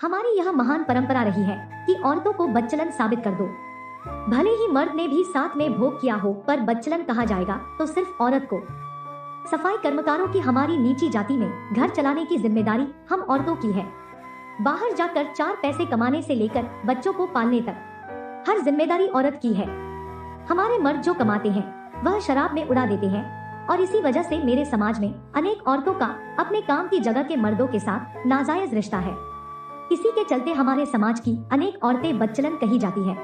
हमारी यह महान परंपरा रही है कि औरतों को बच्चलन साबित कर दो। भले ही मर्द ने भी साथ में भोग किया हो, पर बच्चलन कहा जाएगा तो सिर्फ औरत को। सफाई कर्मकारों की हमारी नीची जाति में घर चलाने की जिम्मेदारी हम औरतों की है। बाहर जाकर 4 पैसे कमाने से लेकर बच्चों को पालने तक हर जिम्मेदारी औरत की है। हमारे मर्द जो कमाते हैं वह शराब में उड़ा देते हैं, और इसी वजह से मेरे समाज में अनेक औरतों का अपने काम की जगह के मर्दों के साथ नाजायज रिश्ता है। इसी के चलते हमारे समाज की अनेक औरतें बच्चलन कही जाती है।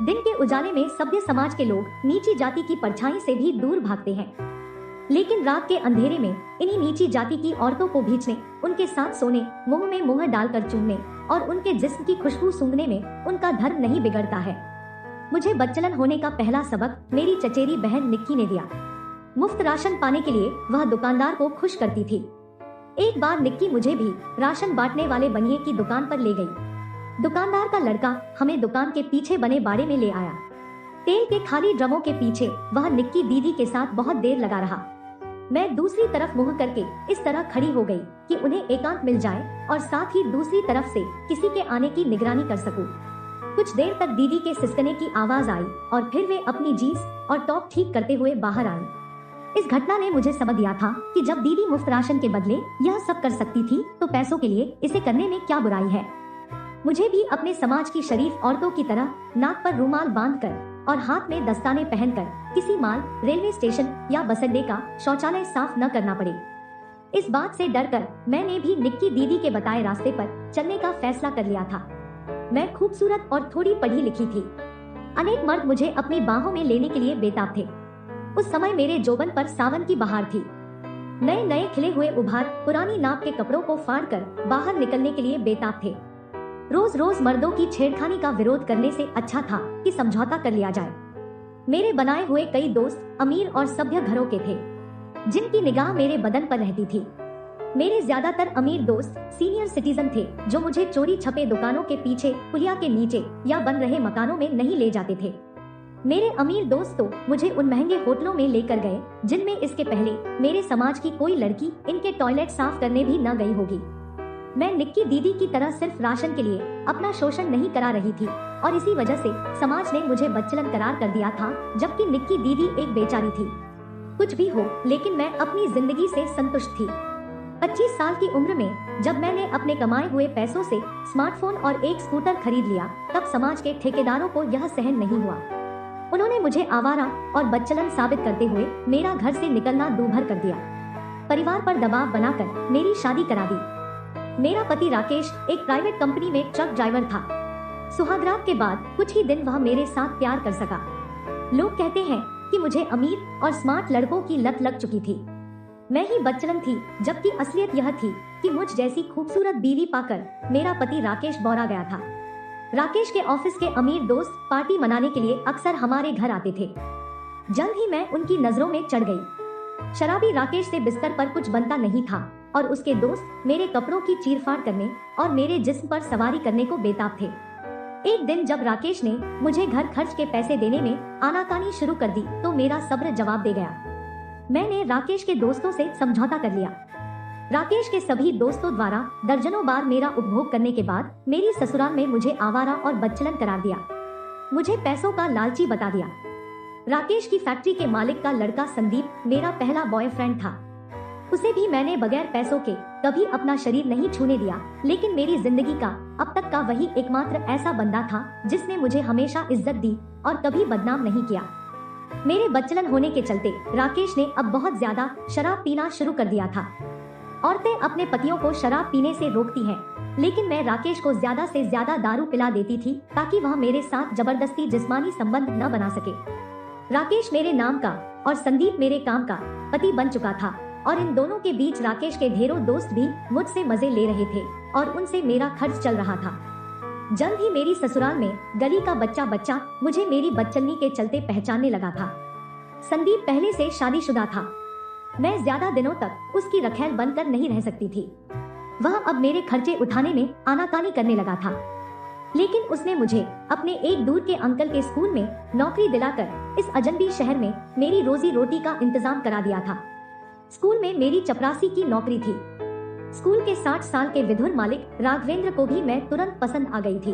दिन के उजाले में सभ्य समाज के लोग नीची जाति की परछाई से भी दूर भागते हैं, लेकिन रात के अंधेरे में इन्हीं नीची जाति की औरतों को भींचने, उनके साथ सोने, मुंह में मुंह डालकर चूमने और उनके जिस्म की खुशबू सूंघने में उनका धर्म नहीं बिगड़ता है। मुझे बच्चलन होने का पहला सबक मेरी चचेरी बहन निक्की ने दिया। मुफ्त राशन पाने के लिए वह दुकानदार को खुश करती थी। एक बार निक्की मुझे भी राशन बांटने वाले बनिए की दुकान पर ले गई। दुकानदार का लड़का हमें दुकान के पीछे बने बाड़े में ले आया। तेल के खाली ड्रमों के पीछे वह निक्की दीदी के साथ बहुत देर लगा रहा। मैं दूसरी तरफ मुंह करके इस तरह खड़ी हो गई कि उन्हें एकांत मिल जाए और साथ ही दूसरी तरफ से किसी के आने की निगरानी कर सकूं। कुछ देर तक दीदी के सिसकने की आवाज आई और फिर वे अपनी जीन्स और टॉप ठीक करते हुए बाहर आई। इस घटना ने मुझे समझ दिया था कि जब दीदी मुफ्त राशन के बदले यह सब कर सकती थी, तो पैसों के लिए इसे करने में क्या बुराई है। मुझे भी अपने समाज की शरीफ औरतों की तरह नाक पर रुमाल बांधकर और हाथ में दस्ताने पहनकर किसी माल, रेलवे स्टेशन या बस अड्डे का शौचालय साफ न करना पड़े। इस बात से डरकर मैंने भी निक्की दीदी के बताए रास्ते पर चलने का फैसला कर लिया था। मैं खूबसूरत और थोड़ी पढ़ी लिखी थी। अनेक मर्द मुझे अपनी बाहों में लेने के लिए बेताब थे। उस समय मेरे जोबन पर सावन की बहार थी। नए नए खिले हुए उभार पुरानी नाप के कपड़ों को फाड़कर बाहर निकलने के लिए बेताब थे। रोज रोज मर्दों की छेड़खानी का विरोध करने से अच्छा था कि समझौता कर लिया जाए। मेरे बनाए हुए कई दोस्त अमीर और सभ्य घरों के थे, जिनकी निगाह मेरे बदन पर रहती थी। मेरे ज्यादातर अमीर दोस्त सीनियर सिटीजन थे, जो मुझे चोरी छपे दुकानों के पीछे, पुलिया के नीचे या बन रहे मकानों में नहीं ले जाते थे। मेरे अमीर दोस्त तो मुझे उन महंगे होटलों में लेकर गए जिनमें इसके पहले मेरे समाज की कोई लड़की इनके टॉयलेट साफ करने भी न गई होगी। मैं निक्की दीदी की तरह सिर्फ राशन के लिए अपना शोषण नहीं करा रही थी, और इसी वजह से समाज ने मुझे बच्चलन करार कर दिया था, जबकि निक्की दीदी एक बेचारी थी। कुछ भी हो, लेकिन मैं अपनी जिंदगी से संतुष्ट थी। 25 साल की उम्र में जब मैंने अपने कमाए हुए पैसों से स्मार्टफोन और एक स्कूटर खरीद लिया, तब समाज के ठेकेदारों को यह सहन नहीं हुआ। उन्होंने मुझे आवारा और बच्चलन साबित करते हुए मेरा घर से निकलना दूभर कर दिया। परिवार पर दबाव बनाकर मेरी शादी करा दी। मेरा पति राकेश एक प्राइवेट कंपनी में ट्रक ड्राइवर था। सुहागरात के बाद कुछ ही दिन वह मेरे साथ प्यार कर सका। लोग कहते हैं कि मुझे अमीर और स्मार्ट लड़कों की लत लग चुकी थी। मैं ही बच्चलन थी, जबकि असलियत यह थी कि मुझ जैसी खूबसूरत बीवी पाकर मेरा पति राकेश बौरा गया था। राकेश के ऑफिस के अमीर दोस्त पार्टी मनाने के लिए अक्सर हमारे घर आते थे। जल्द ही मैं उनकी नजरों में चढ़ गई। शराबी राकेश से बिस्तर पर कुछ बनता नहीं था, और उसके दोस्त मेरे कपड़ों की चीरफाड़ करने और मेरे जिस्म पर सवारी करने को बेताब थे। एक दिन जब राकेश ने मुझे घर खर्च के पैसे देने में आनाकानी शुरू कर दी, तो मेरा सब्र जवाब दे गया। मैंने राकेश के दोस्तों से समझौता कर लिया। राकेश के सभी दोस्तों द्वारा दर्जनों बार मेरा उपभोग करने के बाद मेरी ससुराल में मुझे आवारा और बच्चलन करार दिया। मुझे पैसों का लालची बता दिया। राकेश की फैक्ट्री के मालिक का लड़का संदीप मेरा पहला बॉयफ्रेंड था। उसे भी मैंने बगैर पैसों के कभी अपना शरीर नहीं छूने दिया, लेकिन मेरी जिंदगी का अब तक का वही एकमात्र ऐसा बंदा था जिसने मुझे हमेशा इज्जत दी और कभी बदनाम नहीं किया। मेरे बच्चलन होने के चलते राकेश ने अब बहुत ज्यादा शराब पीना शुरू कर दिया था। औरतें अपने पतियों को शराब पीने से रोकती हैं, लेकिन मैं राकेश को ज्यादा से ज्यादा दारू पिला देती थी ताकि वह मेरे साथ जबरदस्ती जिस्मानी संबंध न बना सके। राकेश मेरे नाम का और संदीप मेरे काम का पति बन चुका था, और इन दोनों के बीच राकेश के ढेरों दोस्त भी मुझसे मजे ले रहे थे और उनसे मेरा खर्च चल रहा था। जल्द ही मेरी ससुराल में गली का बच्चा बच्चा मुझे मेरी बच्चलनी के चलते पहचानने लगा था। संदीप पहले से शादीशुदा था। मैं ज्यादा दिनों तक उसकी रखैल बनकर नहीं रह सकती थी। वह अब मेरे खर्चे उठाने में आनाकानी करने लगा था, लेकिन उसने मुझे अपने एक दूर के अंकल के स्कूल में नौकरी दिलाकर इस अजनबी शहर में मेरी रोजी रोटी का इंतजाम करा दिया था। स्कूल में मेरी चपरासी की नौकरी थी। स्कूल के 60 साल के विधुर मालिक राघवेंद्र को भी मैं तुरंत पसंद आ गई थी।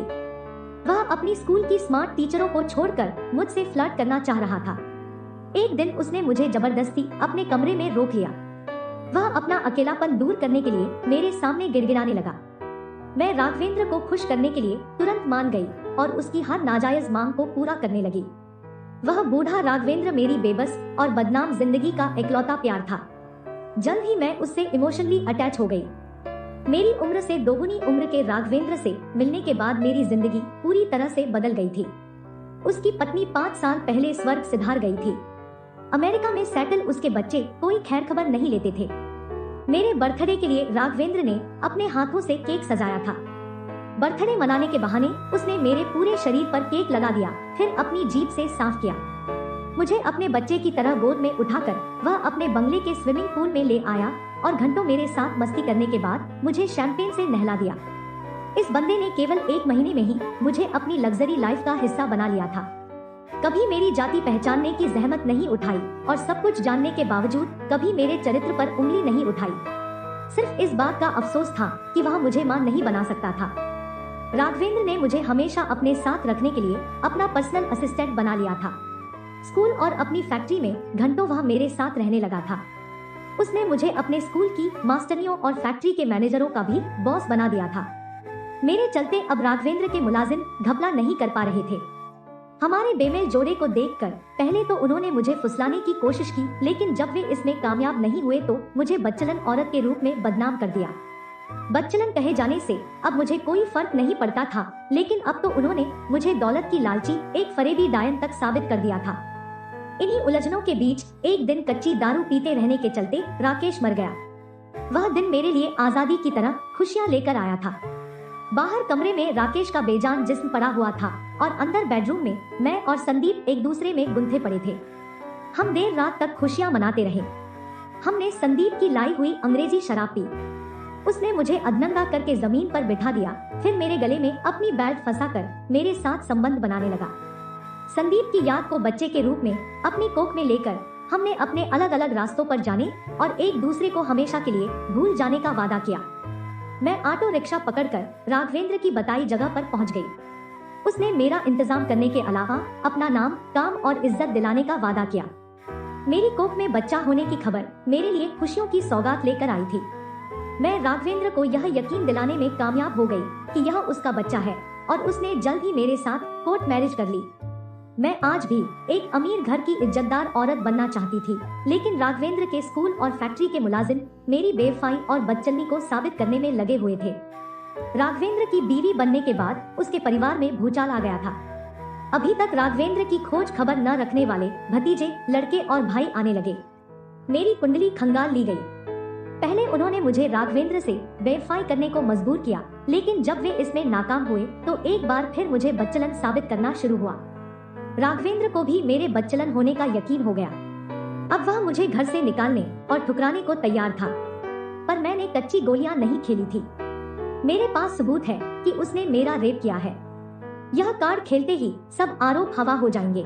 वह अपनी स्कूल की स्मार्ट टीचरों को छोड़कर मुझसे फ्लर्ट करना चाह रहा था। एक दिन उसने मुझे जबरदस्ती अपने कमरे में रोक लिया। वह अपना अकेलापन दूर करने के लिए मेरे सामने गिड़गिड़ाने लगा। मैं राघवेंद्र को खुश करने के लिए तुरंत मान गई और उसकी हर नाजायज मांग को पूरा करने लगी। वह बूढ़ा राघवेंद्र मेरी बेबस और बदनाम जिंदगी का इकलौता प्यार था। जल्द ही मैं उससे इमोशनली अटैच हो गई। मेरी उम्र से दोगुनी उम्र के राघवेंद्र से मिलने के बाद मेरी जिंदगी पूरी तरह से बदल गई थी। उसकी पत्नी 5 साल पहले स्वर्ग सिधार गई थी। अमेरिका में सेटल उसके बच्चे कोई खैर खबर नहीं लेते थे। मेरे बर्थडे के लिए राघवेंद्र ने अपने हाथों से केक सजाया था। बर्थडे मनाने के बहाने उसने मेरे पूरे शरीर पर केक लगा दिया, फिर अपनी जीभ से साफ किया। मुझे अपने बच्चे की तरह गोद में उठाकर वह अपने बंगले के स्विमिंग पूल में ले आया और घंटों मेरे साथ मस्ती करने के बाद मुझे शैंपेन से नहला दिया। इस बंदे ने केवल 1 महीने में ही मुझे अपनी लग्जरी लाइफ का हिस्सा बना लिया था। कभी मेरी जाति पहचानने की जहमत नहीं उठाई और सब कुछ जानने के बावजूद कभी मेरे चरित्र पर उंगली नहीं उठाई। सिर्फ इस बात का अफसोस था कि वह मुझे मां नहीं बना सकता था। राघवेंद्र ने मुझे हमेशा अपने साथ रखने के लिए अपना पर्सनल असिस्टेंट बना लिया था। स्कूल और अपनी फैक्ट्री में घंटों वह मेरे साथ रहने लगा था। उसने मुझे अपने स्कूल की मास्टरियों और फैक्ट्री के मैनेजरों का भी बॉस बना दिया था। मेरे चलते अब राघवेंद्र के मुलाजिम घपला नहीं कर पा रहे थे। हमारे बेमेल जोड़े को देखकर पहले तो उन्होंने मुझे फुसलाने की कोशिश की, लेकिन जब वे इसमें कामयाब नहीं हुए तो मुझे बच्चलन औरत के रूप में बदनाम कर दिया। बच्चलन कहे जाने से अब मुझे कोई फर्क नहीं पड़ता था, लेकिन अब तो उन्होंने मुझे दौलत की लालची एक फरेबी डायन तक साबित कर दिया था। इन्हीं उलझनों के बीच एक दिन कच्ची दारू पीते रहने के चलते राकेश मर गया। वह दिन मेरे लिए आजादी की तरह खुशियां लेकर आया था। बाहर कमरे में राकेश का बेजान जिस्म पड़ा हुआ था और अंदर बेडरूम में मैं और संदीप एक दूसरे में गुंथे पड़े थे। हम देर रात तक खुशियां मनाते रहे। हमने संदीप की लाई हुई अंग्रेजी शराब पी। उसने मुझे अधनंगा करके जमीन पर बिठा दिया, फिर मेरे गले में अपनी बेल्ट फंसाकर मेरे साथ संबंध बनाने लगा। संदीप की याद को बच्चे के रूप में अपनी कोख में लेकर हमने अपने अलग अलग रास्तों पर जाने और एक दूसरे को हमेशा के लिए भूल जाने का वादा किया। मैं ऑटो रिक्शा पकड़कर राघवेंद्र की बताई जगह पर पहुंच गई। उसने मेरा इंतजाम करने के अलावा अपना नाम, काम और इज्जत दिलाने का वादा किया। मेरी कोख में बच्चा होने की खबर मेरे लिए खुशियों की सौगात लेकर आई थी। मैं राघवेंद्र को यह यकीन दिलाने में कामयाब हो गई कि यह उसका बच्चा है और उसने जल्द ही मेरे साथ कोर्ट मैरिज कर ली। मैं आज भी एक अमीर घर की इज्जतदार औरत बनना चाहती थी, लेकिन राघवेंद्र के स्कूल और फैक्ट्री के मुलाजिम मेरी बेवफाई और बदचलनी को साबित करने में लगे हुए थे। राघवेंद्र की बीवी बनने के बाद उसके परिवार में भूचाल आ गया था। अभी तक राघवेंद्र की खोज खबर न रखने वाले भतीजे, लड़के और भाई आने लगे। मेरी कुंडली खंगाल ली गई। पहले उन्होंने मुझे राघवेंद्र से बेवफाई करने को मजबूर किया, लेकिन जब वे इसमें नाकाम हुए तो एक बार फिर मुझे बच्चलन साबित करना शुरू हुआ। राघवेंद्र को भी मेरे बच्चलन होने का यकीन हो गया। अब वह मुझे घर से निकालने और ठुकराने को तैयार था, पर मैंने कच्ची गोलियां नहीं खेली थी। मेरे पास सबूत है कि उसने मेरा रेप किया है। यह कार्ड खेलते ही सब आरोप हवा हो जाएंगे।